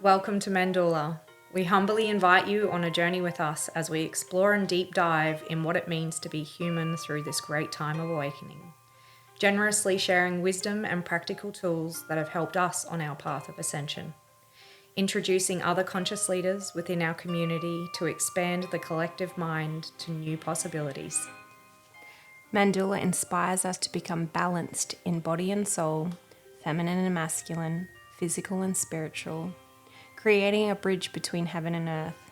Welcome to Mandorla. We humbly invite you on a journey with us as we explore and deep dive in what it means to be human through this great time of awakening, generously sharing wisdom and practical tools that have helped us on our path of ascension, introducing other conscious leaders within our community to expand the collective mind to new possibilities. Mandorla inspires us to become balanced in body and soul, feminine and masculine, physical and spiritual, creating a bridge between heaven and earth.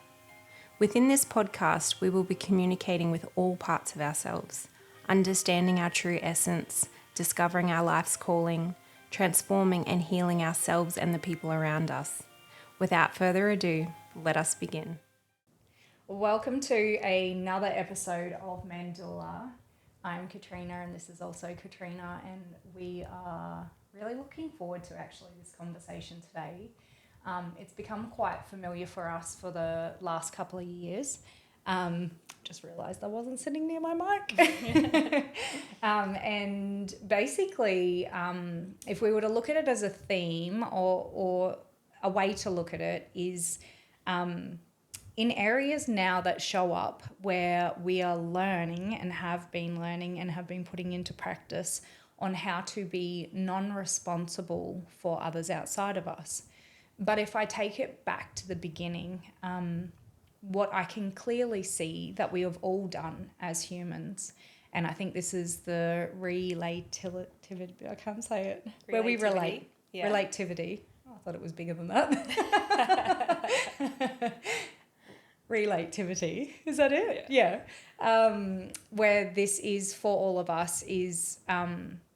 Within this podcast, we will be communicating with all parts of ourselves, understanding our true essence, discovering our life's calling, transforming and healing ourselves and the people around us. Without further ado, let us begin. Welcome to another episode of Mandorla. I'm Katrina and this is also Katrina, and we are really looking forward to actually this conversation today. It's become quite familiar for us for the last couple of years. Just realised I wasn't sitting near my mic. And basically, if we were to look at it as a theme or a way to look at it is in areas now that show up where we are learning and have been putting into practice on how to be non-responsible for others outside of us. But if I take it back to the beginning, what I can clearly see that we have all done as humans, and I think this is the relativity, I can't say it, where we relate. Yeah. Relativity. Oh, I thought it was bigger than that. Relativity. Is that it? Yeah. Where this is for all of us is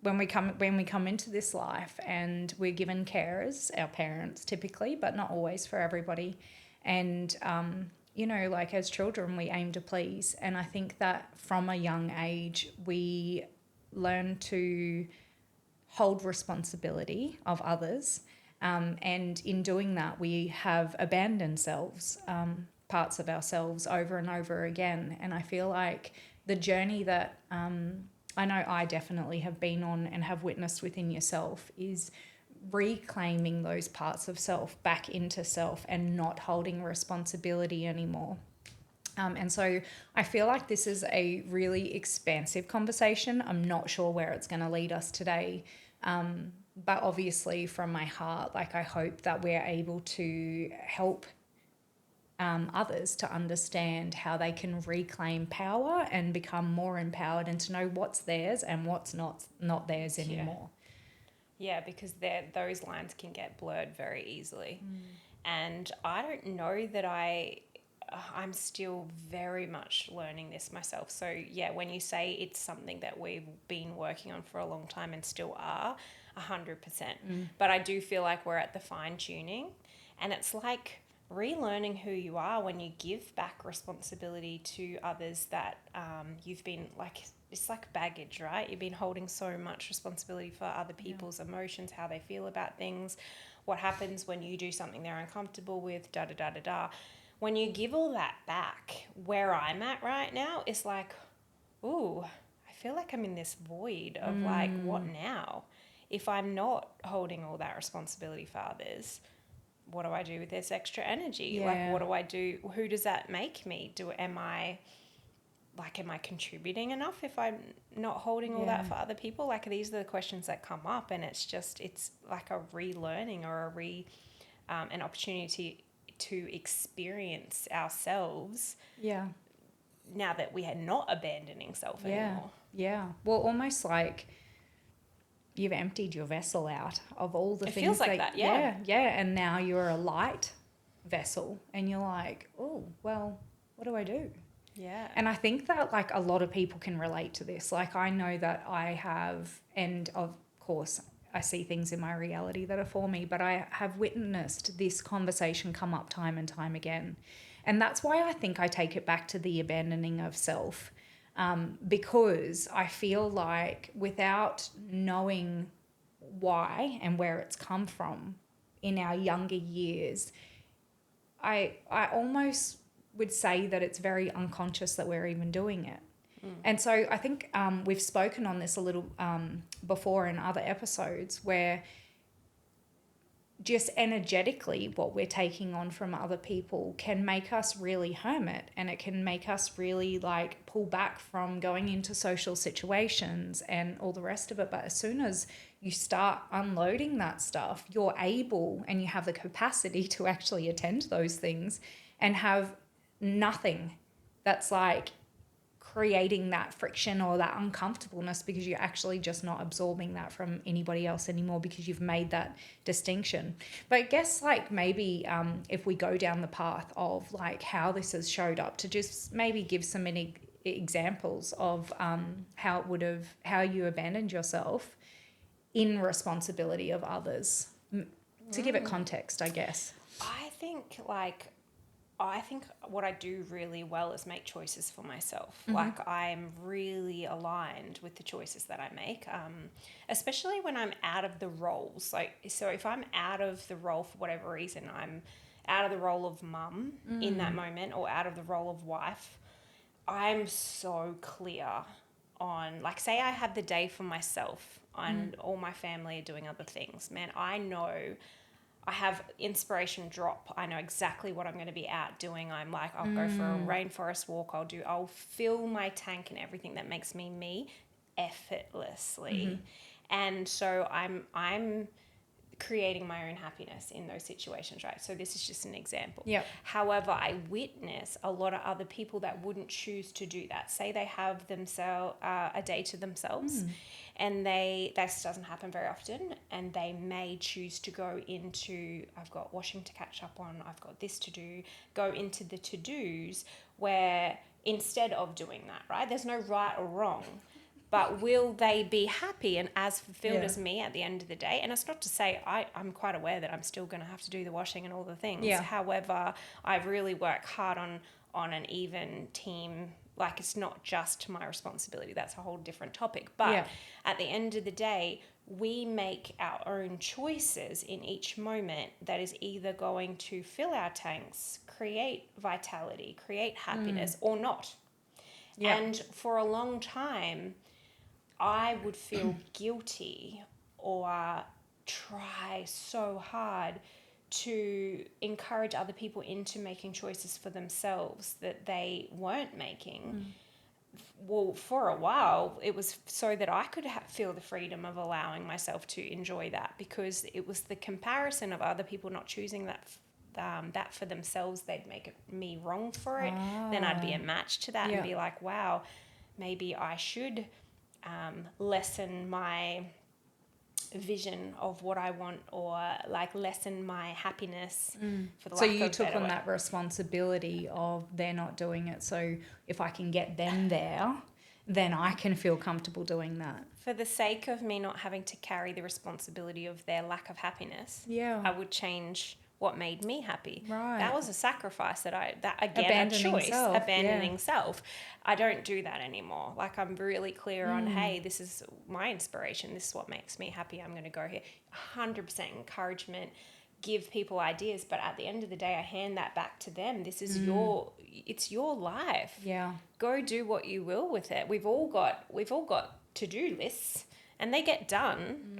when we come into this life and we're given carers, our parents typically, but not always for everybody. And like as children, we aim to please. And I think that from a young age, we learn to hold responsibility of others. And in doing that, we have abandoned parts of ourselves over and over again. And I feel like the journey that I know I definitely have been on and have witnessed within yourself is reclaiming those parts of self back into self and not holding responsibility anymore. And so I feel like this is a really expansive conversation. I'm not sure where it's going to lead us today. But obviously from my heart, like I hope that we're able to help others to understand how they can reclaim power and become more empowered and to know what's theirs and what's not theirs anymore. Yeah, because those lines can get blurred very easily. And I don't know that I'm still very much learning this myself. So yeah, when you say it's something that we've been working on for a long time and still are, 100%. But I do feel like we're at the fine tuning, and it's like relearning who you are when you give back responsibility to others that you've been like, it's like baggage, right? You've been holding so much responsibility for other people's emotions, how they feel about things, what happens when you do something they're uncomfortable with, da-da-da-da-da. When you give all that back, where I'm at right now is like, ooh, I feel like I'm in this void of like, what now? If I'm not holding all that responsibility for others, what do I do with this extra energy? Yeah. Like, what do I do? Who does that make me? Am I contributing enough if I'm not holding all that for other people? Like, these are the questions that come up, and it's like a relearning or an opportunity to experience ourselves. Yeah. Now that we are not abandoning self anymore. Yeah. Well, almost like you've emptied your vessel out of all the things. It feels like that, yeah. Yeah. And now you're a light vessel and you're like, oh, well, what do I do? Yeah. And I think that like a lot of people can relate to this. Like I know that I have, and of course I see things in my reality that are for me, but I have witnessed this conversation come up time and time again. And that's why I think I take it back to the abandoning of self. Because I feel like without knowing why and where it's come from in our younger years, I almost would say that it's very unconscious that we're even doing it. And so I think we've spoken on this a little before in other episodes where just energetically what we're taking on from other people can make us really hermit, and it can make us really like pull back from going into social situations and all the rest of it. But as soon as you start unloading that stuff, you're able and you have the capacity to actually attend those things and have nothing that's like creating that friction or that uncomfortableness, because you're actually just not absorbing that from anybody else anymore because you've made that distinction. But I guess like maybe if we go down the path of like how this has showed up, to just maybe give some examples of how you abandoned yourself in responsibility of others, to give it context, I guess. I think what I do really well is make choices for myself. Mm-hmm. Like, I'm really aligned with the choices that I make, especially when I'm out of the roles. Like, so if I'm out of the role for whatever reason, I'm out of the role of mum in that moment, or out of the role of wife, I'm so clear on, like, say I have the day for myself and all my family are doing other things. Man, I know I have inspiration drop. I know exactly what I'm going to be out doing. I'm like, I'll go for a rainforest walk. I'll fill my tank and everything that makes me effortlessly. And so I'm creating my own happiness in those situations, right? So this is just an example. Yep. However, I witness a lot of other people that wouldn't choose to do that. Say they have themselves a day to themselves, and this doesn't happen very often, and they may choose to go into, I've got washing to catch up on, I've got this to do, go into the to-dos, where instead of doing that, right? There's no right or wrong. But will they be happy and as fulfilled as me at the end of the day? And it's not to say I'm quite aware that I'm still going to have to do the washing and all the things. Yeah. However, I really work hard on an even team. Like, it's not just my responsibility. That's a whole different topic. But at the end of the day, we make our own choices in each moment that is either going to fill our tanks, create vitality, create happiness, or not. Yeah. And for a long time, I would feel guilty or try so hard to encourage other people into making choices for themselves that they weren't making. Well, for a while, it was so that I could feel the freedom of allowing myself to enjoy that, because it was the comparison of other people not choosing that for themselves. They'd make me wrong for it. Then I'd be a match to that and be like, wow, maybe I should lessen my vision of what I want, or like lessen my happiness for the So lack you of took better on word. that responsibility of they're not doing it, so if I can get them there, then I can feel comfortable doing that. For the sake of me not having to carry the responsibility of their lack of happiness, Yeah. I would change what made me happy. Right. That was a sacrifice that again, Abandoning a choice, self, abandoning self. I don't do that anymore. Like, I'm really clear on, hey, this is my inspiration. This is what makes me happy. I'm going to go here. 100% encouragement, give people ideas. But at the end of the day, I hand that back to them. This is it's your life. Yeah. Go do what you will with it. We've all got to-do lists, and they get done.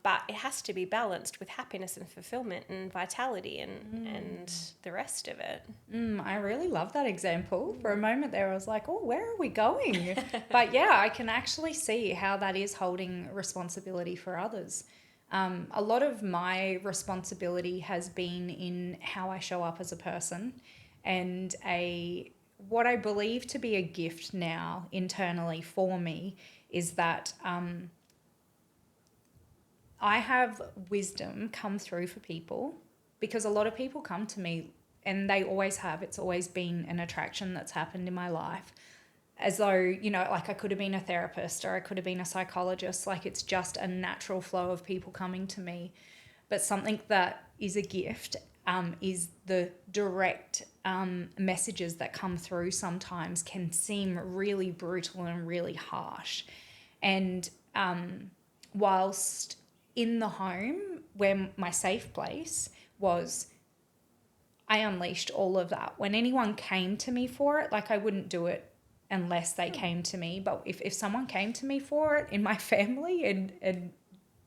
But it has to be balanced with happiness and fulfillment and vitality and the rest of it. I really love that example. For a moment there, I was like, oh, where are we going? But yeah, I can actually see how that is holding responsibility for others. A lot of my responsibility has been in how I show up as a person, and what I believe to be a gift now internally for me is that I have wisdom come through for people, because a lot of people come to me, and they always have. It's always been an attraction that's happened in my life, as though, like I could have been a therapist or I could have been a psychologist. Like, it's just a natural flow of people coming to me. But something that is a gift is the direct messages that come through sometimes can seem really brutal and really harsh. And whilst in the home, where my safe place was, I unleashed all of that. When anyone came to me for it, like, I wouldn't do it unless they came to me. But if someone came to me for it in my family and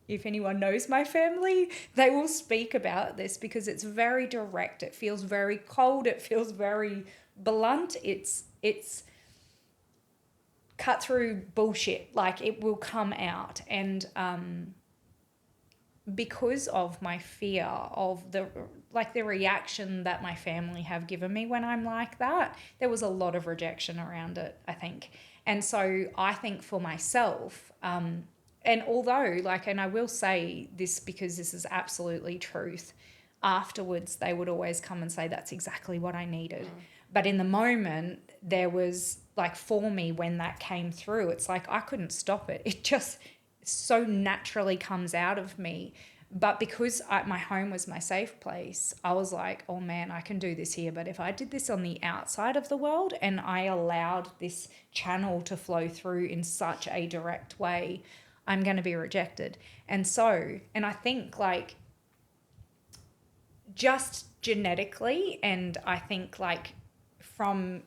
if anyone knows my family, they will speak about this because it's very direct. It feels very cold. It feels very blunt. It's cut through bullshit. Like, it will come out. And because of my fear of the reaction that my family have given me when I'm like that, there was a lot of rejection around it, I think. And so I think for myself, and although, and I will say this because this is absolutely truth, afterwards they would always come and say that's exactly what I needed. But in the moment, there was for me, when that came through, it's like I couldn't stop it. It just so naturally comes out of me. But because my home was my safe place, I was like, oh man, I can do this here. But if I did this on the outside of the world and I allowed this channel to flow through in such a direct way, I'm going to be rejected. And I think just genetically, and I think from,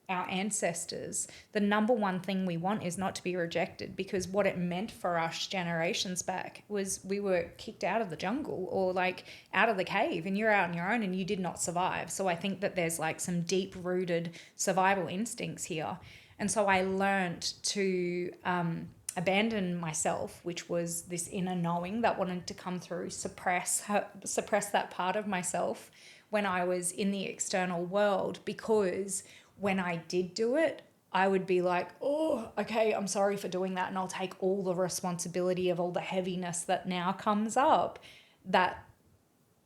our ancestors, the number one thing we want is not to be rejected, because what it meant for us generations back was we were kicked out of the jungle or out of the cave, and you're out on your own and you did not survive. So I think that there's some deep rooted survival instincts here. And so I learned to abandon myself, which was this inner knowing that wanted to come through, suppress that part of myself when I was in the external world, because when I did do it, I would be like, oh, okay, I'm sorry for doing that. And I'll take all the responsibility of all the heaviness that now comes up that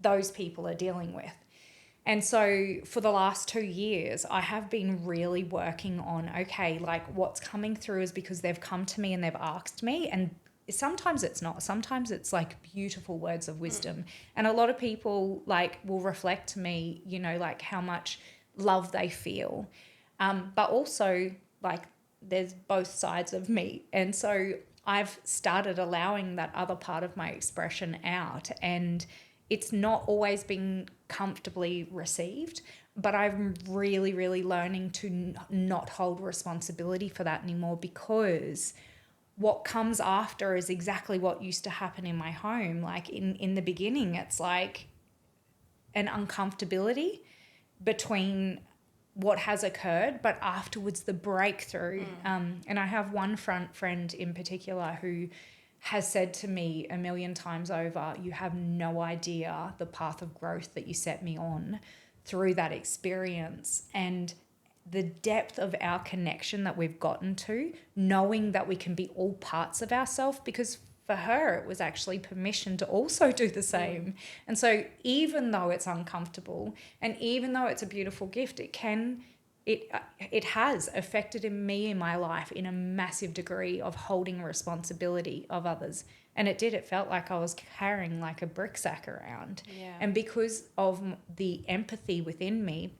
those people are dealing with. And so for the last 2 years, I have been really working on, okay, what's coming through is because they've come to me and they've asked me. And sometimes it's not. Sometimes it's beautiful words of wisdom. And a lot of people will reflect to me, how much love they feel. But also there's both sides of me. And so I've started allowing that other part of my expression out, and it's not always been comfortably received, but I'm really, really learning to not hold responsibility for that anymore, because what comes after is exactly what used to happen in my home. In the beginning, it's an uncomfortability between what has occurred, but afterwards the breakthrough. And I have one friend in particular who has said to me a million times over, you have no idea the path of growth that you set me on through that experience. And the depth of our connection that we've gotten to, knowing that we can be all parts of ourselves, because for her, it was actually permission to also do the same. And so even though it's uncomfortable and even though it's a beautiful gift, it has affected me in my life in a massive degree of holding responsibility of others. And it felt like I was carrying a brick sack around. Yeah. And because of the empathy within me,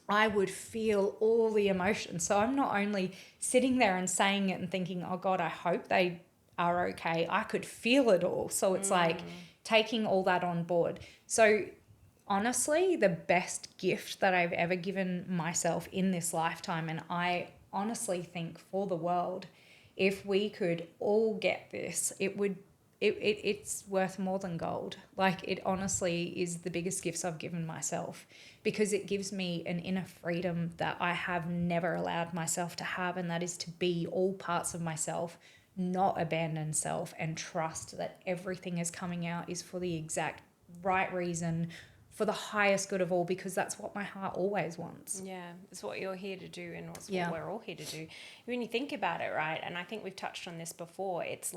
I would feel all the emotions. So I'm not only sitting there and saying it and thinking, oh God, I hope they are okay. I could feel it all. So it's taking all that on board. So honestly, the best gift that I've ever given myself in this lifetime, and I honestly think for the world, if we could all get this, it's worth more than gold. It honestly is the biggest gifts I've given myself, because it gives me an inner freedom that I have never allowed myself to have, and that is to be all parts of myself, not abandon self, and trust that everything is coming out is for the exact right reason, for the highest good of all, because that's what my heart always wants. Yeah, it's what you're here to do, and it's what we're all here to do. When you think about it, right, and I think we've touched on this before, it's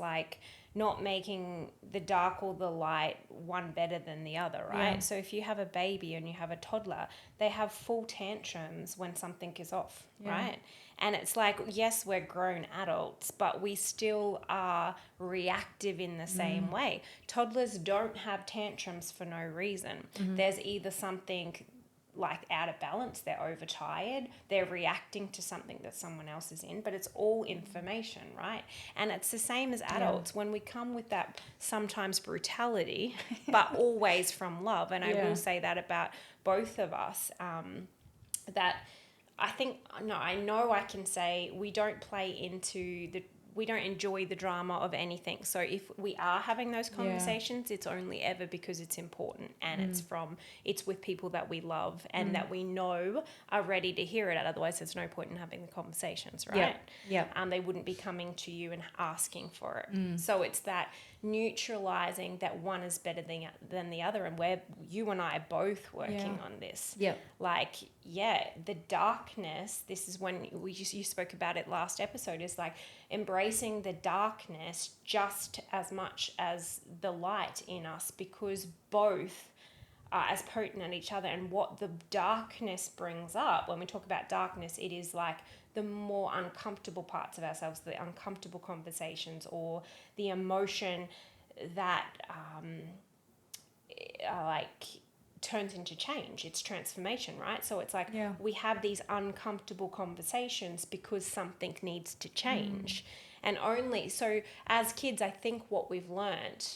not making the dark or the light one better than the other, right? Yeah. So if you have a baby and you have a toddler, they have full tantrums when something is off, right? And it's yes, we're grown adults, but we still are reactive in the same way. Toddlers don't have tantrums for no reason. There's either something out of balance, they're overtired, they're reacting to something that someone else is in, but it's all information, right? And it's the same as adults when we come with that sometimes brutality, but always from love. And I will say that about both of us, that I think, no, I know I can say we don't play into we don't enjoy the drama of anything. So if we are having those conversations, it's only ever because it's important, and it's with people that we love and that we know are ready to hear it. Otherwise, there's no point in having the conversations, right? They wouldn't be coming to you and asking for it. So it's that neutralizing that one is better than the other, and where you and I are both working on this. Like, the darkness, this is when you spoke about it last episode, is like embracing the darkness just as much as the light in us, because both are as potent at each other. And what the darkness brings up, when we talk about darkness, it is like the more uncomfortable parts of ourselves, the uncomfortable conversations, or the emotion that turns into change. It's transformation, right? So it's like we have these uncomfortable conversations because something needs to change. And only so, as kids, I think what we've learned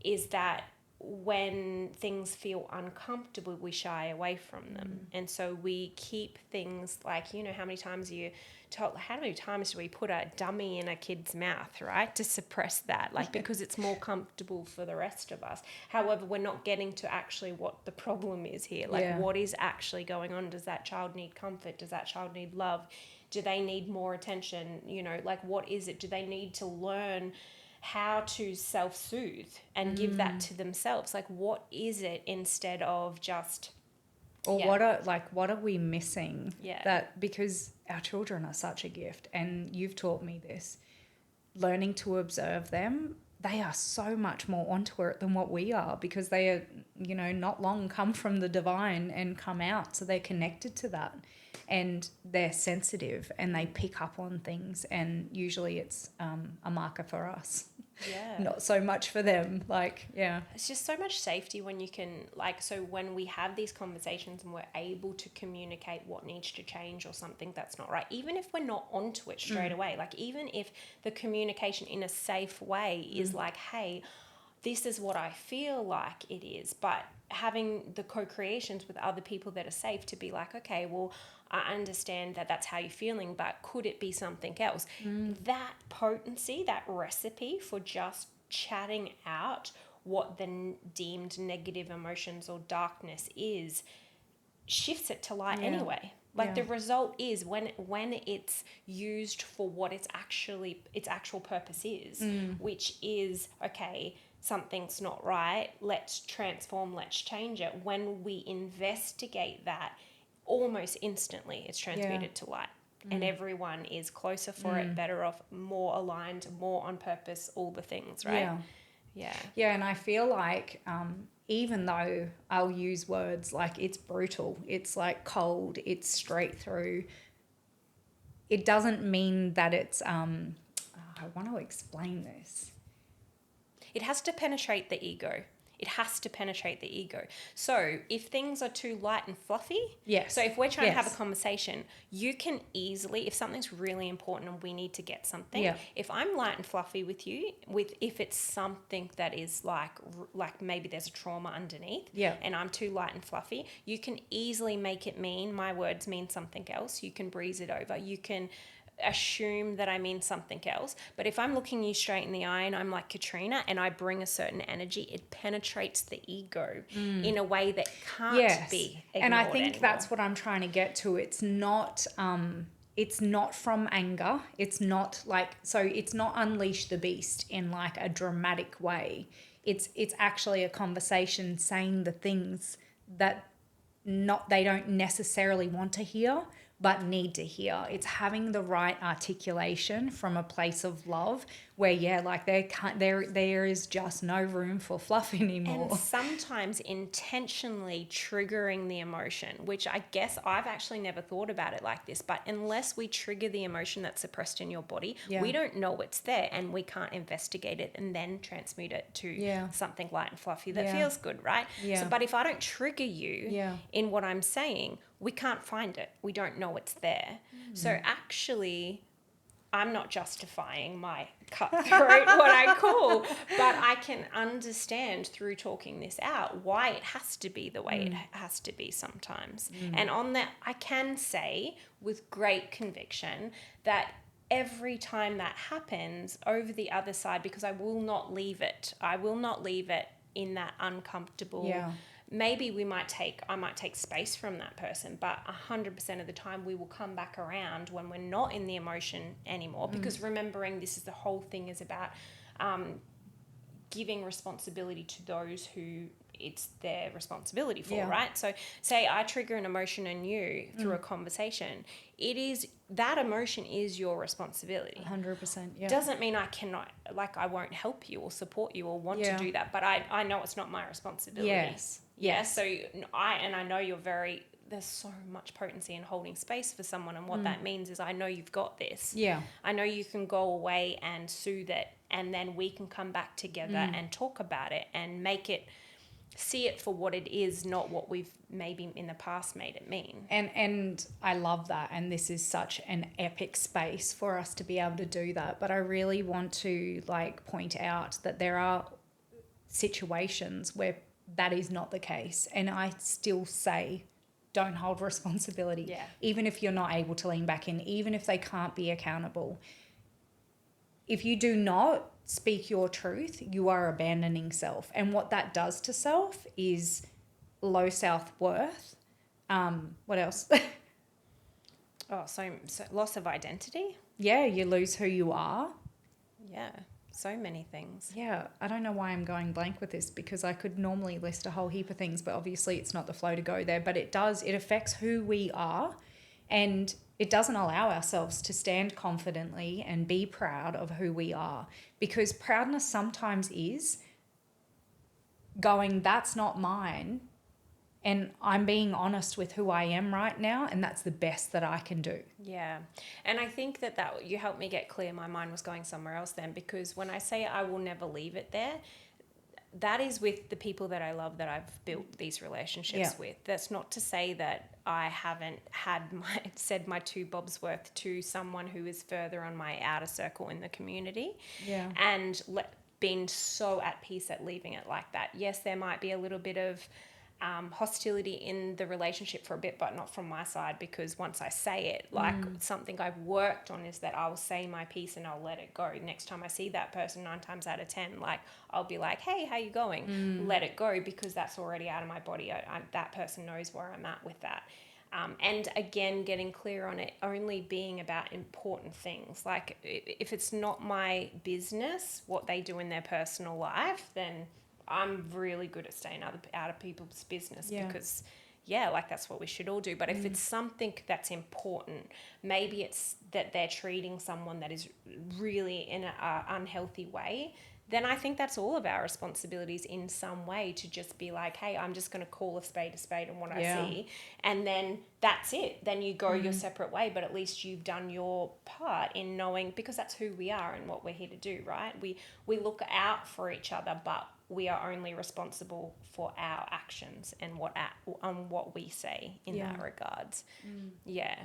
is that when things feel uncomfortable, we shy away from them. And so we keep things like, how many times do we put a dummy in a kid's mouth, right, to suppress that, because it's more comfortable for the rest of us. However, we're not getting to actually what the problem is here. What is actually going on? Does that child need comfort? Does that child need love? Do they need more attention? What is it? Do they need to learn how to self-soothe and give that to themselves? What is it, instead of just... Or what are we missing? That, because our children are such a gift, and you've taught me this, learning to observe them, they are so much more onto it than what we are, because they are, not long come from the divine and come out. So they're connected to that, and they're sensitive, and they pick up on things, and usually it's a marker for us. Not so much for them. It's just so much safety when you can, so when we have these conversations and we're able to communicate what needs to change or something that's not right, even if we're not onto it straight away, even if the communication in a safe way is hey, this is what I feel like it is, but having the co-creations with other people that are safe to be okay, well, I understand that that's how you're feeling, but could it be something else? That potency, that recipe for just chatting out what the deemed negative emotions or darkness is, shifts it to light anyway. The result is when it's used for what its actual purpose is, which is, okay, something's not right, let's transform, let's change it. When we investigate that, almost instantly it's transmuted to light, and everyone is closer for it, better off, more aligned, more on purpose, all the things, right? And I feel like even though I'll use words like it's brutal, it's cold, it's straight through, it doesn't mean that it's I want to explain this. It has to penetrate the ego. It has to penetrate the ego. So if things are too light and fluffy, so if we're trying to have a conversation, you can easily, if something's really important and we need to get something, if I'm light and fluffy with you, if it's something that is like maybe there's a trauma underneath, and I'm too light and fluffy, you can easily make it mean my words mean something else. You can breeze it over. You can assume that I mean something else. But if I'm looking you straight in the eye and I'm like Katrina and I bring a certain energy, it penetrates the ego in a way that can't be ignored. And I think anymore. That's what I'm trying to get to. It's not from anger. It's not it's not unleash the beast in a dramatic way. It's actually a conversation saying the things that they don't necessarily want to hear, but need to hear. It's having the right articulation from a place of love where, there is just no room for fluff anymore. And sometimes intentionally triggering the emotion, which I guess I've actually never thought about it like this, but unless we trigger the emotion that's suppressed in your body, we don't know it's there, and we can't investigate it and then transmute it to something light and fluffy that feels good, right? So, but if I don't trigger you in what I'm saying, we can't find it. We don't know it's there. So actually, I'm not justifying my cutthroat, what I call, but I can understand through talking this out why it has to be the way it has to be sometimes. And on that, I can say with great conviction that every time that happens, over the other side, because I will not leave it. I will not leave it in that uncomfortable. Yeah. Maybe I might take space from that person, but 100% of the time we will come back around when we're not in the emotion anymore. Because remembering this is the whole thing is about giving responsibility to those who it's their responsibility for, right? So say I trigger an emotion in you through a conversation. It is, that emotion is your responsibility. 100%. Yeah. Doesn't mean I cannot, like I won't help you or support you or want to do that, but I know it's not my responsibility. Yes. Yeah. So I know you're very, there's so much potency in holding space for someone, and what that means is I know you've got this. Yeah. I know you can go away and soothe it, and then we can come back together and talk about it and see it for what it is, not what we've maybe in the past made it mean. And I love that, and this is such an epic space for us to be able to do that. But I really want to like point out that there are situations where that is not the case, and I still say don't hold responsibility. Yeah. Even if you're not able to lean back in, even if they can't be accountable. If you do not speak your truth, you are abandoning self. And what that does to self is low self-worth. What else? So loss of identity. Yeah, you lose who you are. Yeah, so many things. Yeah, I don't know why I'm going blank with this, because I could normally list a whole heap of things, but obviously it's not the flow to go there. But it affects who we are, and it doesn't allow ourselves to stand confidently and be proud of who we are, because proudness sometimes is going, that's not mine, and I'm being honest with who I am right now, and that's the best that I can do. Yeah. And I think that you helped me get clear. My mind was going somewhere else then, because when I say I will never leave it there, that is with the people that I love, that I've built these relationships with. That's not to say that I haven't said my two bobs worth to someone who is further on my outer circle in the community. Yeah. And been so at peace at leaving it like that. Yes, there might be a little bit of hostility in the relationship for a bit, but not from my side, because once I say it, like something I've worked on is that I'll say my piece and I'll let it go. Next time I see that person, 9 times out of 10, like I'll be like, hey, how you going? Let it go, because that's already out of my body. That person knows where I'm at with that. And again, getting clear on it only being about important things. Like if it's not my business, what they do in their personal life, then I'm really good at staying out of people's business, because like that's what we should all do. But if it's something that's important, maybe it's that they're treating someone that is really in an unhealthy way, then I think that's all of our responsibilities in some way, to just be like, hey, I'm just going to call a spade and what I see. And then that's it. Then you go your separate way, but at least you've done your part in knowing, because that's who we are and what we're here to do, right? We look out for each other, but we are only responsible for our actions and what we say in that regards. Yeah.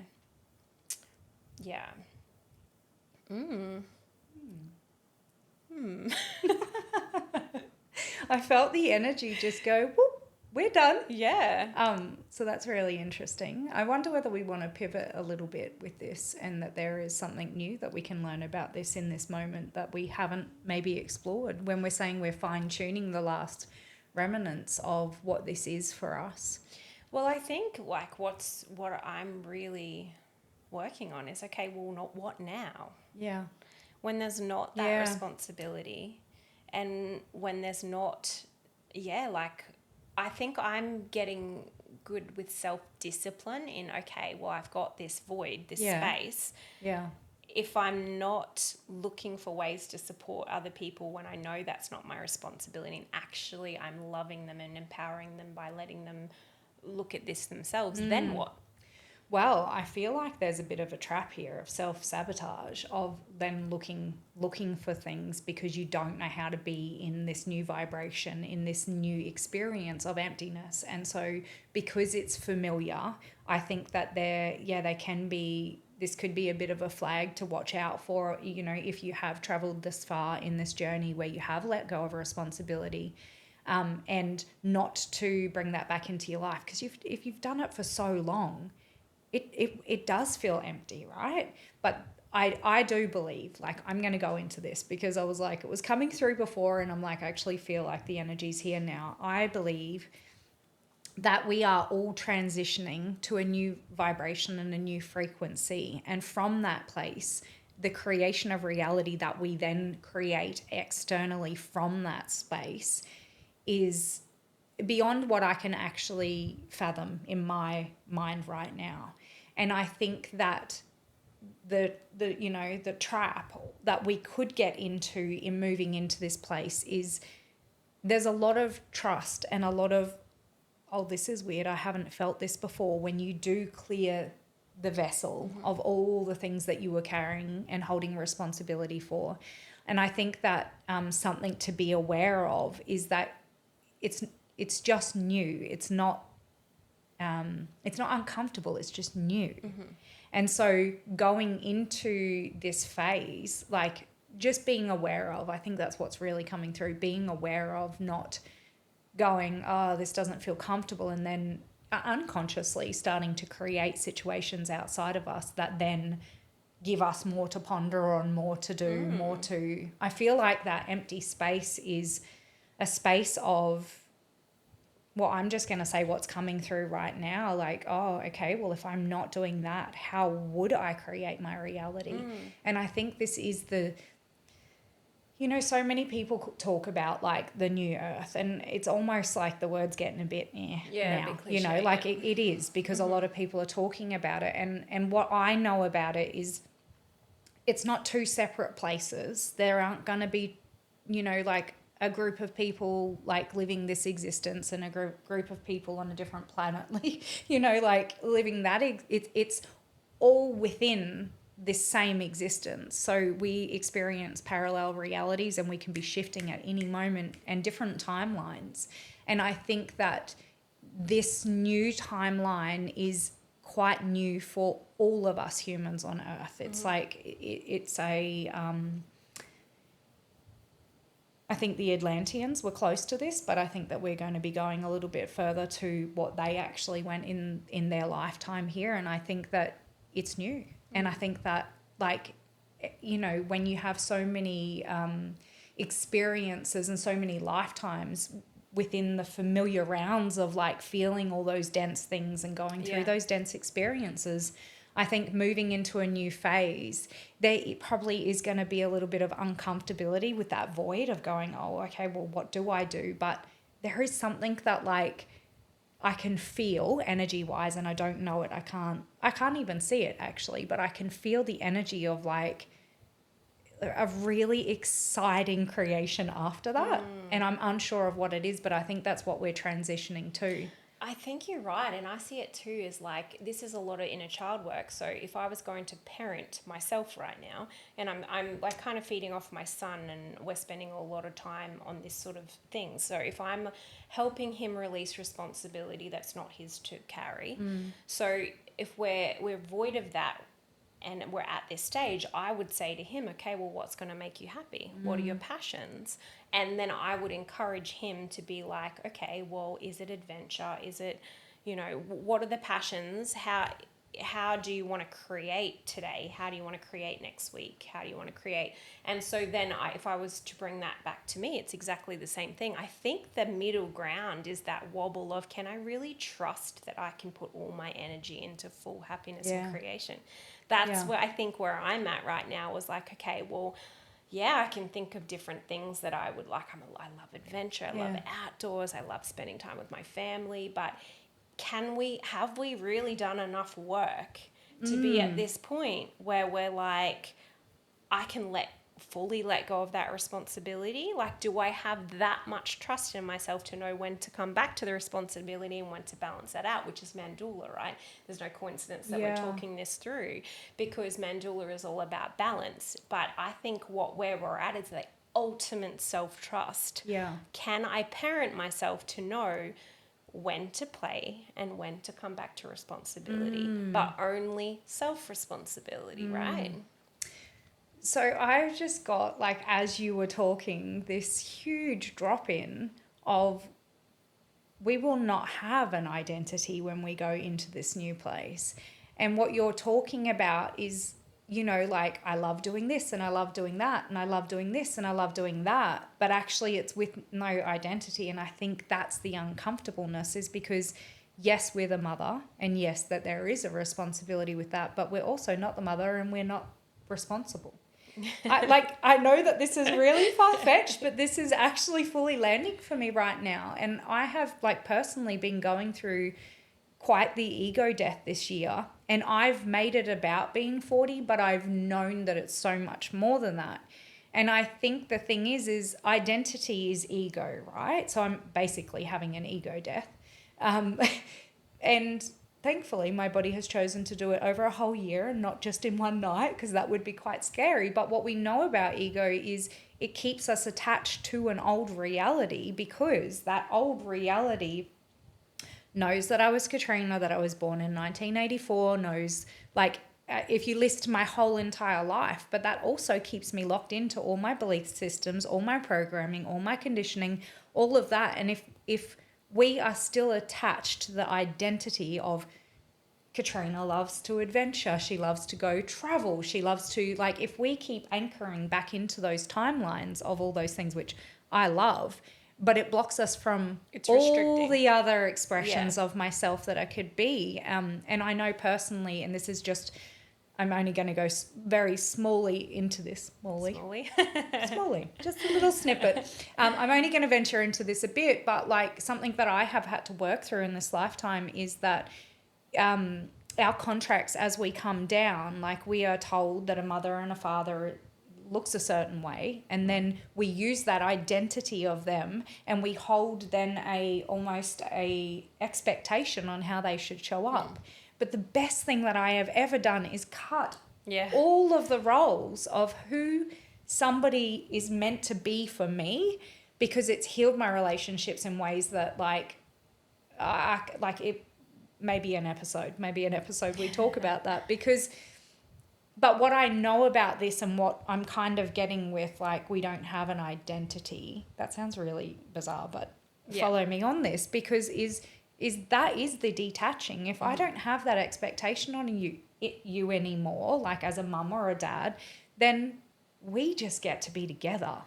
I felt the energy just go, whoop, we're done. Yeah. So that's really interesting. I wonder whether we want to pivot a little bit with this, and that there is something new that we can learn about this in this moment that we haven't maybe explored, when we're saying we're fine-tuning the last remnants of what this is for us. Well, I think like what I'm really working on is, okay, well, not what now? Yeah. When there's not that responsibility, and when there's not, like, I think I'm getting good with self-discipline in, okay, well, I've got this void, this space. Yeah. If I'm not looking for ways to support other people when I know that's not my responsibility, and actually I'm loving them and empowering them by letting them look at this themselves, then what? Well, I feel like there's a bit of a trap here of self-sabotage, of then looking for things because you don't know how to be in this new vibration, in this new experience of emptiness. And so because it's familiar, I think that this could be a bit of a flag to watch out for, if you have traveled this far in this journey where you have let go of a responsibility. And not to bring that back into your life, because if you've done it for so long, it does feel empty, right? But I do believe, like, I'm going to go into this because I was like, it was coming through before, and I'm like, I actually feel like the energy's here now. I believe that we are all transitioning to a new vibration and a new frequency. And from that place, the creation of reality that we then create externally from that space is beyond what I can actually fathom in my mind right now. And I think that the trap that we could get into in moving into this place is there's a lot of trust and a lot of, oh, this is weird, I haven't felt this before, when you do clear the vessel of all the things that you were carrying and holding responsibility for. And I think that something to be aware of is that it's just new. It's not uncomfortable. It's just new. And so going into this phase, like, just being aware of, I think that's what's really coming through, being aware of, not going, oh, this doesn't feel comfortable, and then unconsciously starting to create situations outside of us that then give us more to ponder on, more to do, more to... I feel like that empty space is a space of, well, I'm just going to say what's coming through right now, like, oh, okay, well, if I'm not doing that, how would I create my reality? And I think this is the... so many people talk about, like, the new earth, and it's almost like the word's getting a bit now. A bit cliche, like it is, because a lot of people are talking about it. And what I know about it is it's not two separate places. There aren't going to be, like, a group of people, like, living this existence and a group of people on a different planet, like, living that. It's all within this same existence. So we experience parallel realities, and we can be shifting at any moment, and different timelines. And I think that this new timeline is quite new for all of us humans on Earth. It's like, it's a... I think the Atlanteans were close to this, but I think that we're going to be going a little bit further to what they actually went in their lifetime here. And I think that it's new. And I think that, like, when you have so many experiences and so many lifetimes within the familiar rounds of, like, feeling all those dense things and going through those dense experiences, I think moving into a new phase, there probably is going to be a little bit of uncomfortability with that void of going, oh, okay, well, what do I do? But there is something that, like, I can feel energy-wise, and I don't know it. I can't even see it, actually, but I can feel the energy of, like, a really exciting creation after that. And I'm unsure of what it is, but I think that's what we're transitioning to. I think you're right, and I see it too as, like, this is a lot of inner child work. So if I was going to parent myself right now, and I'm like kind of feeding off my son, and we're spending a lot of time on this sort of thing. So if I'm helping him release responsibility that's not his to carry, so if we're void of that, and we're at this stage, I would say to him, okay, well, what's going to make you happy? What are your passions? And then I would encourage him to be like, okay, well, is it adventure? Is it, what are the passions? How do you want to create today? How do you want to create next week? How do you want to create? And so then if I was to bring that back to me, it's exactly the same thing. I think the middle ground is that wobble of, can I really trust that I can put all my energy into full happiness and creation? That's where I think where I'm at right now was like, okay, well, yeah, I can think of different things that I would like. I love adventure. I love outdoors. I love spending time with my family. But have we really done enough work to be at this point where we're like, I can fully let go of that responsibility? Like, do I have that much trust in myself to know when to come back to the responsibility and when to balance that out, which is Mandorla, right? There's no coincidence that we're talking this through, because Mandorla is all about balance. But I think where we're at is like ultimate self-trust. Yeah. Can I parent myself to know when to play and when to come back to responsibility, but only self-responsibility, right? So I've just got, like, as you were talking, this huge drop in of, we will not have an identity when we go into this new place. And what you're talking about is you know, like I love doing this and I love doing that and I love doing this and I love doing that, but actually it's with no identity. And I think that's the uncomfortableness, is because yes, we're the mother, and yes, that there is a responsibility with that, but we're also not the mother and we're not responsible. I know that this is really far-fetched, but this is actually fully landing for me right now. And I have like personally been going through quite the ego death this year, and I've made it about being 40, but I've known that it's so much more than that. And I think the thing is identity is ego, right? So I'm basically having an ego death. And thankfully my body has chosen to do it over a whole year and not just in one night, because that would be quite scary. But what we know about ego is it keeps us attached to an old reality, because that old reality knows that I was Katrina, that I was born in 1984, knows like if you list my whole entire life, but that also keeps me locked into all my belief systems, all my programming, all my conditioning, all of that. And if we are still attached to the identity of Katrina loves to adventure, she loves to go travel, she loves to, like, if we keep anchoring back into those timelines of all those things, which I love, but it blocks us from all the other expressions of myself that I could be. And I know personally, and this is just, I'm only going to go very smally into this. Smally, just a little snippet. I'm only going to venture into this a bit, but like something that I have had to work through in this lifetime is that our contracts, as we come down, like we are told that a mother and a father looks a certain way, and then we use that identity of them and we hold then almost a expectation on how they should show up. But the best thing that I have ever done is cut all of the roles of who somebody is meant to be for me, because it's healed my relationships in ways that like it maybe an episode we talk about that, because but what I know about this and what I'm kind of getting with, like, we don't have an identity, that sounds really bizarre, but follow me on this, because is that is the detaching. If I don't have that expectation on you anymore, like as a mum or a dad, then we just get to be together.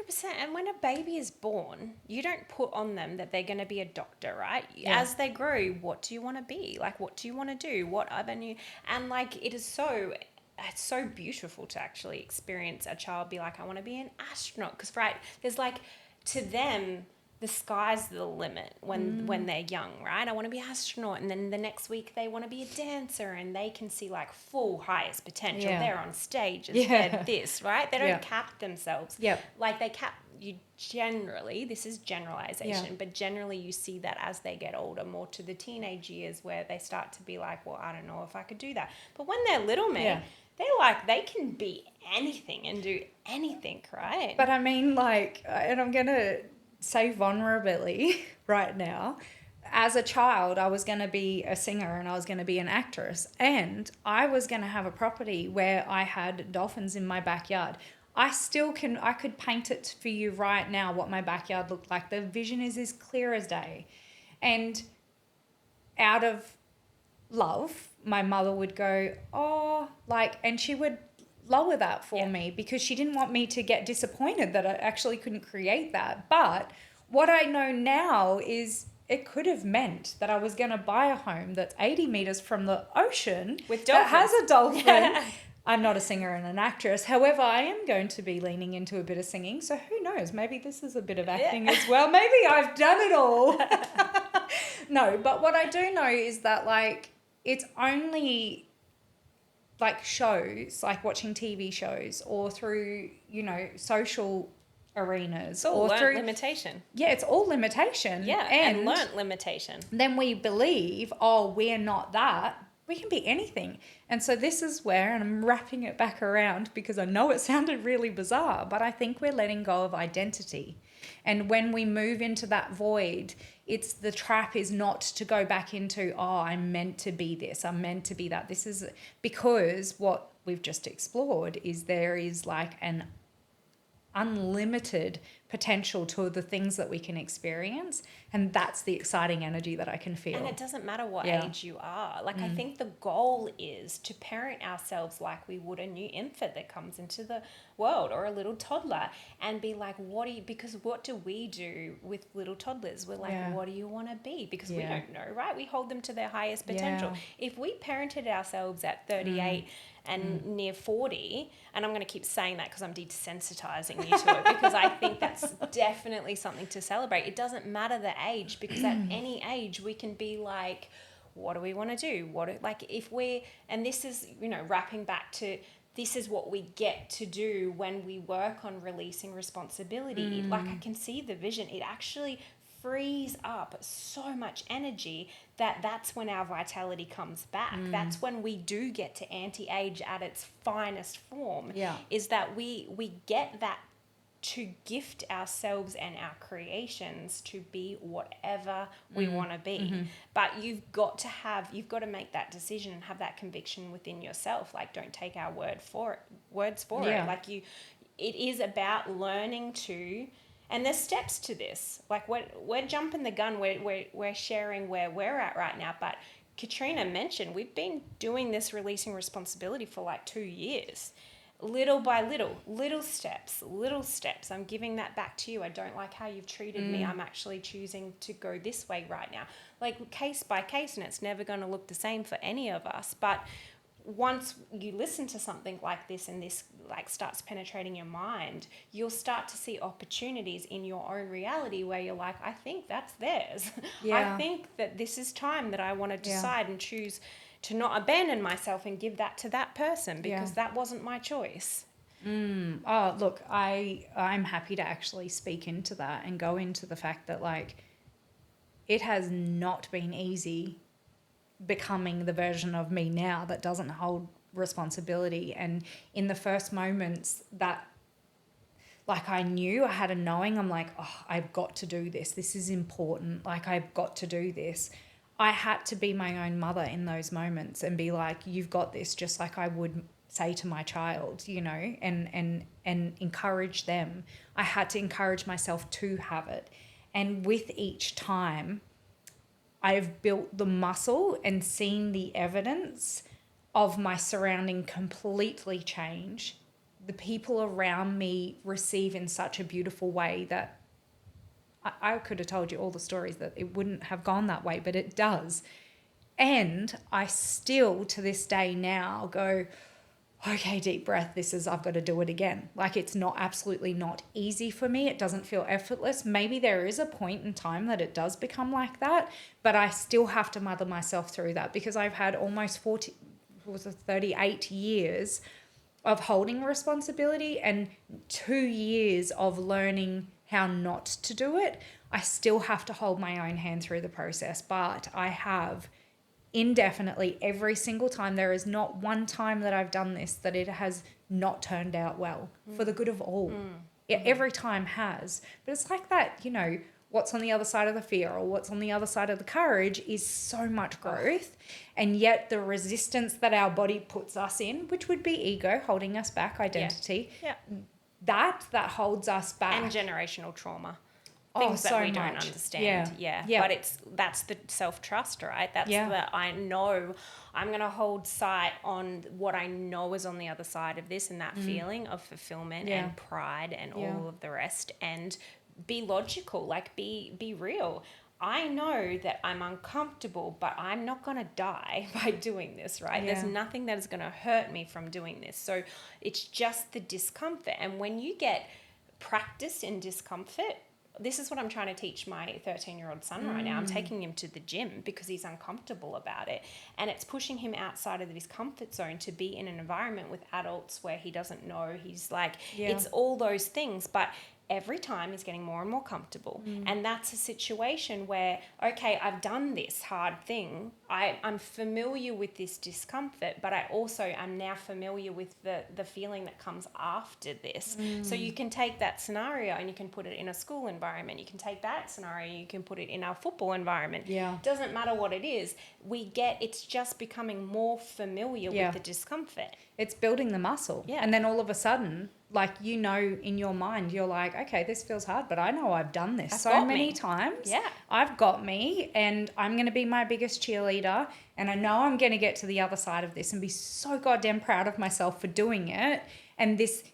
100%. And when a baby is born, you don't put on them that they're going to be a doctor, right? As they grow, what do you want to be? Like, what do you want to do? What avenue? And like, it's so beautiful to actually experience a child be like, I want to be an astronaut. Because, right, there's like, to them, the sky's the limit when they're young, right? I want to be an astronaut. And then the next week they want to be a dancer, and they can see like full highest potential. They're on stage and they're this, right? They don't cap themselves. Like they cap you generally, this is generalization, but generally you see that as they get older, more to the teenage years, where they start to be like, well, I don't know if I could do that. But when they're little, they're like, they can be anything and do anything, right? But I mean, like, and I'm going to say vulnerably right now, as a child, I was going to be a singer and I was going to be an actress, and I was going to have a property where I had dolphins in my backyard. I could paint it for you right now what my backyard looked like. The vision is as clear as day. And out of love, my mother would go, and she would lower that for me, because she didn't want me to get disappointed that I actually couldn't create that. But what I know now is it could have meant that I was going to buy a home that's 80 meters from the ocean with dolphins. That has a dolphin. Yeah. I'm not a singer and an actress. However, I am going to be leaning into a bit of singing. So who knows? Maybe this is a bit of acting as well. Maybe I've done it all. No, but what I do know is that, like, it's only like shows, like watching TV shows, or through, social arenas, or through limitation. Yeah, it's all limitation. Yeah, and learnt limitation. Then we believe, we're not that. We can be anything. And so this is where, and I'm wrapping it back around because I know it sounded really bizarre, but I think we're letting go of identity. And when we move into that void, the trap is not to go back into, I'm meant to be this, I'm meant to be that. This is because what we've just explored is there is like an unlimited potential to the things that we can experience. And that's the exciting energy that I can feel. And it doesn't matter what Yeah. age you are. Like, I think the goal is to parent ourselves like we would a new infant that comes into the world, or a little toddler, and be like, because what do we do with little toddlers? We're like, Yeah. what do you want to be? Because we Yeah. don't know, right? We hold them to their highest potential. Yeah. If we parented ourselves at 38 and near 40, and I'm going to keep saying that because I'm desensitizing you to it, because I think that's definitely something to celebrate. It doesn't matter the age, because at any age we can be like, what do we want to do? And this is, wrapping back to, this is what we get to do when we work on releasing responsibility. Like, I can see the vision. It actually frees up so much energy that's when our vitality comes back. That's when we do get to anti-age at its finest form. Yeah. Is that we get that to gift ourselves and our creations to be whatever we want to be. But you've got to make that decision and have that conviction within yourself. Like, don't take our words for it. Like, it is about learning to, and there's steps to this. Like, we're jumping the gun. We're sharing where we're at right now. But Katrina mentioned we've been doing this releasing responsibility for like 2 years. Little by little steps. I'm giving that back to you. I don't like how you've treated me. I'm actually choosing to go this way right now. Like, case by case, and it's never going to look the same for any of us. But once you listen to something like this, and this like starts penetrating your mind, you'll start to see opportunities in your own reality where you're like, I think that's theirs. Yeah. I think that this is time that I want to decide and choose to not abandon myself and give that to that person, because that wasn't my choice. Oh, look, I'm happy to actually speak into that and go into the fact that, like, it has not been easy becoming the version of me now that doesn't hold responsibility. And in the first moments that, like, I knew, I had a knowing, I'm like, oh, I've got to do this. This is important. Like, I've got to do this. I had to be my own mother in those moments and be like, you've got this, just like I would say to my child, and encourage them. I had to encourage myself to have it. And with each time, I've built the muscle and seen the evidence of my surrounding completely change. The people around me receive in such a beautiful way that I could have told you all the stories that it wouldn't have gone that way, but it does. And I still, to this day now, go, okay, deep breath, I've got to do it again. Like, it's absolutely not easy for me. It doesn't feel effortless. Maybe there is a point in time that it does become like that, but I still have to mother myself through that, because I've had almost 38 years of holding responsibility and 2 years of learning how not to do it. I still have to hold my own hand through the process, but I have indefinitely every single time. There is not one time that I've done this that it has not turned out well for the good of all. Every time has. But it's like that, what's on the other side of the fear or what's on the other side of the courage is so much growth. And yet the resistance that our body puts us in, which would be ego holding us back, identity, that holds us back. And generational trauma. Things that we don't understand. Yeah. But that's the self-trust, right? That's the, I know I'm going to hold sight on what I know is on the other side of this, and that feeling of fulfillment and pride and all of the rest, and be logical, like be real. I know that I'm uncomfortable, but I'm not going to die by doing this, right? There's nothing that is going to hurt me from doing this. So it's just the discomfort. And when you get practice in discomfort, this is what I'm trying to teach my 13-year-old son right now. I'm taking him to the gym because he's uncomfortable about it. And it's pushing him outside of his comfort zone to be in an environment with adults where he doesn't know. He's like, it's all those things. But every time he's getting more and more comfortable. And that's a situation where, okay, I've done this hard thing. I'm familiar with this discomfort, but I also am now familiar with the feeling that comes after this. So you can take that scenario and you can put it in a school environment. You can take that scenario and you can put it in our football environment. Doesn't matter what it is. It's just becoming more familiar with the discomfort. It's building the muscle. And then all of a sudden, like, you know, in your mind, you're like, okay, this feels hard, but I know I've done this so many times. Yeah. I've got me, and I'm going to be my biggest cheerleader, and I know I'm going to get to the other side of this and be so goddamn proud of myself for doing it. And this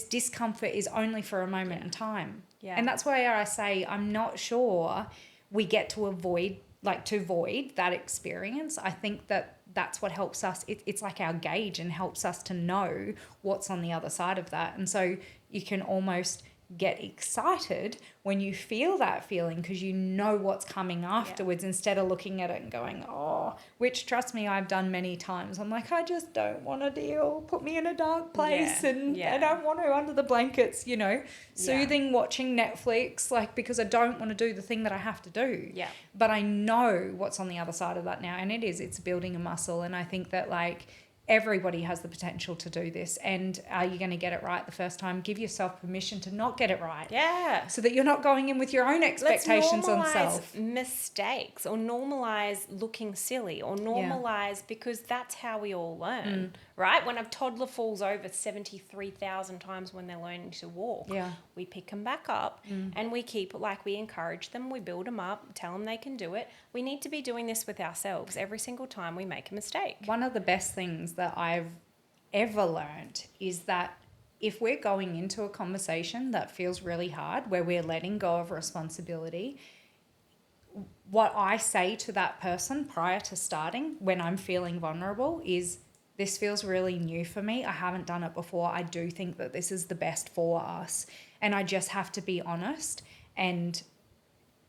discomfort is only for a moment in time. Yeah. And that's why I say I'm not sure we get to avoid that experience. I think that's what helps us. It's like our gauge and helps us to know what's on the other side of that. And so you can almost get excited when you feel that feeling because you know what's coming afterwards instead of looking at it and going, oh, which, trust me, I've done many times. I'm like, I just don't want to deal. Put me in a dark place and I don't want to under the blankets, you know, soothing, watching Netflix, like, because I don't want to do the thing that I have to do. Yeah. But I know what's on the other side of that now, and it's building a muscle. And I think that, like, everybody has the potential to do this. And are you going to get it right the first time? Give yourself permission to not get it right. Yeah. So that you're not going in with your own expectations on self. Let's normalize mistakes, or normalize looking silly, or normalize because that's how we all learn, right? When a toddler falls over 73,000 times when they're learning to walk, we pick them back up and we we encourage them, we build them up, tell them they can do it. We need to be doing this with ourselves every single time we make a mistake. One of the best things that I've ever learned is that if we're going into a conversation that feels really hard, where we're letting go of responsibility, what I say to that person prior to starting when I'm feeling vulnerable is, this feels really new for me. I haven't done it before. I do think that this is the best for us. And I just have to be honest. And,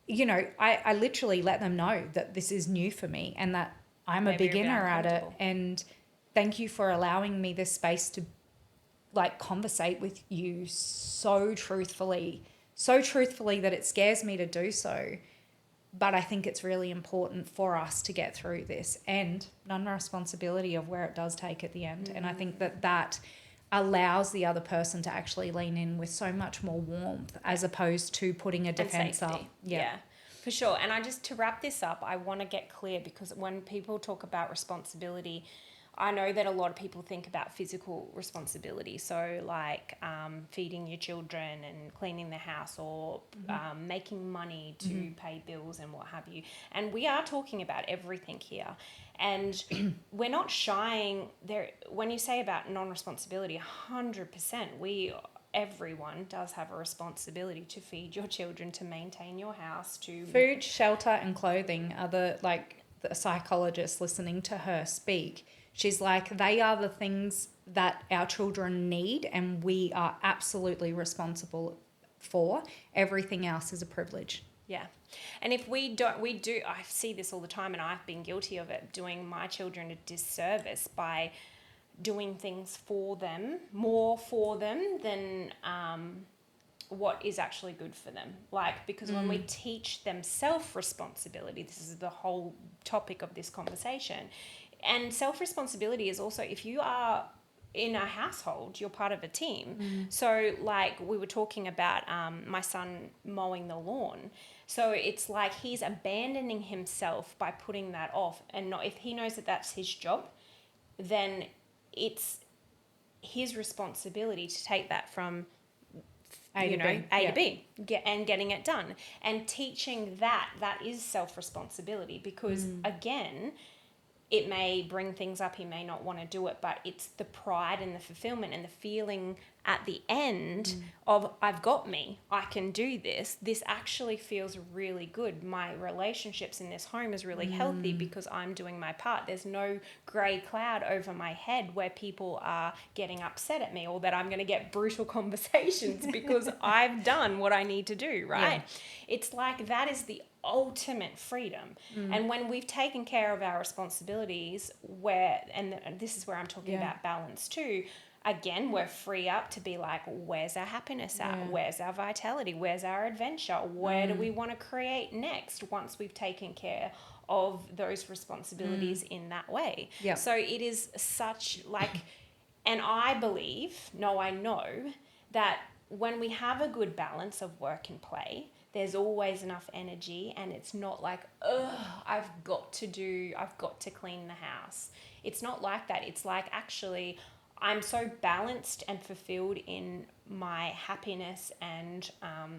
you know, I literally let them know that this is new for me and that I'm a beginner at it. And thank you for allowing me this space to, like, conversate with you so truthfully that it scares me to do so. But I think it's really important for us to get through this, and none responsibility of where it does take at the end. And I think that allows the other person to actually lean in with so much more warmth as opposed to putting a defense up. Yeah, for sure. And to wrap this up, I want to get clear, because when people talk about responsibility, I know that a lot of people think about physical responsibility. So like feeding your children and cleaning the house, or making money to pay bills and what have you. And we are talking about everything here. And we're not shying there. When you say about non-responsibility, 100%, everyone does have a responsibility to feed your children, to maintain your house, to... Food, shelter and clothing are the psychologist listening to her speak. She's like, they are the things that our children need and we are absolutely responsible for. Everything else is a privilege. Yeah. And if I see this all the time, and I've been guilty of it, doing my children a disservice by doing things for them, more for them than what is actually good for them. Like, because when we teach them self-responsibility, this is the whole topic of this conversation. And self-responsibility is also, if you are in a household, you're part of a team. So like we were talking about my son mowing the lawn. So it's like he's abandoning himself by putting that off. And if he knows that that's his job, then it's his responsibility to take that from A to B, getting it done. And teaching that is self-responsibility, because again, it may bring things up, he may not want to do it, but it's the pride and the fulfillment and the feeling at the end of, I've got me, I can do this. This actually feels really good. My relationships in this home is really healthy because I'm doing my part. There's no grey cloud over my head where people are getting upset at me, or that I'm going to get brutal conversations because I've done what I need to do, right? Yeah. It's like that is the ultimate freedom. And when we've taken care of our responsibilities, and this is where I'm talking about balance too, again, we're free up to be like, where's our happiness at? Yeah. Where's our vitality? Where's our adventure? Where do we want to create next once we've taken care of those responsibilities in that way? Yeah. So it is such and I know that when we have a good balance of work and play, there's always enough energy, and it's not like, I've got to clean the house. It's not like that. It's like, actually, I'm so balanced and fulfilled in my happiness and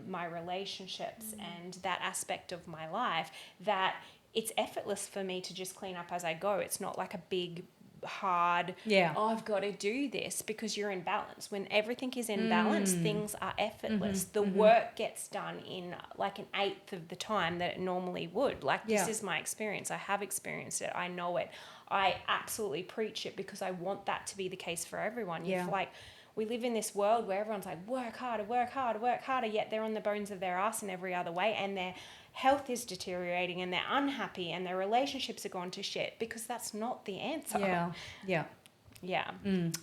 my relationships and that aspect of my life that it's effortless for me to just clean up as I go. It's not like a big, hard, oh, I've got to do this, because you're in balance. When everything is in balance, things are effortless. The work gets done in like an eighth of the time that it normally would. Like, this is my experience. I have experienced it. I know it. I absolutely preach it because I want that to be the case for everyone. Like, we live in this world where everyone's like, work harder, work harder, work harder, yet they're on the bones of their ass in every other way, and their health is deteriorating and they're unhappy and their relationships are gone to shit, because that's not the answer.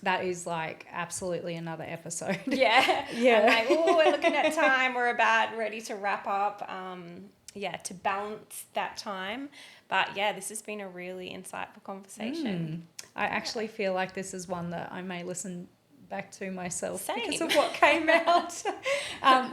That is like absolutely another episode. I'm like, oh, we're looking at time, we're about ready to wrap up. To balance that time. But this has been a really insightful conversation. I actually feel like this is one that I may listen back to myself. Same. Because of what came out,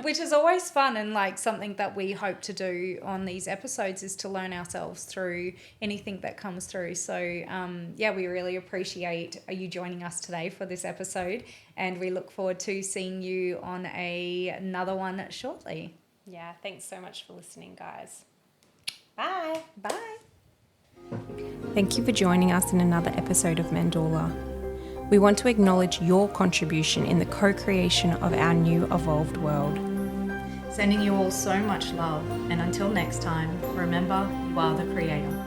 which is always fun, and like something that we hope to do on these episodes is to learn ourselves through anything that comes through. So we really appreciate you joining us today for this episode, and we look forward to seeing you on another one shortly. Thanks so much for listening, guys. Bye. Thank you for joining us in another episode of Mandorla. We want to acknowledge your contribution in the co-creation of our new evolved world. Sending you all so much love, and until next time, remember, you are the creator.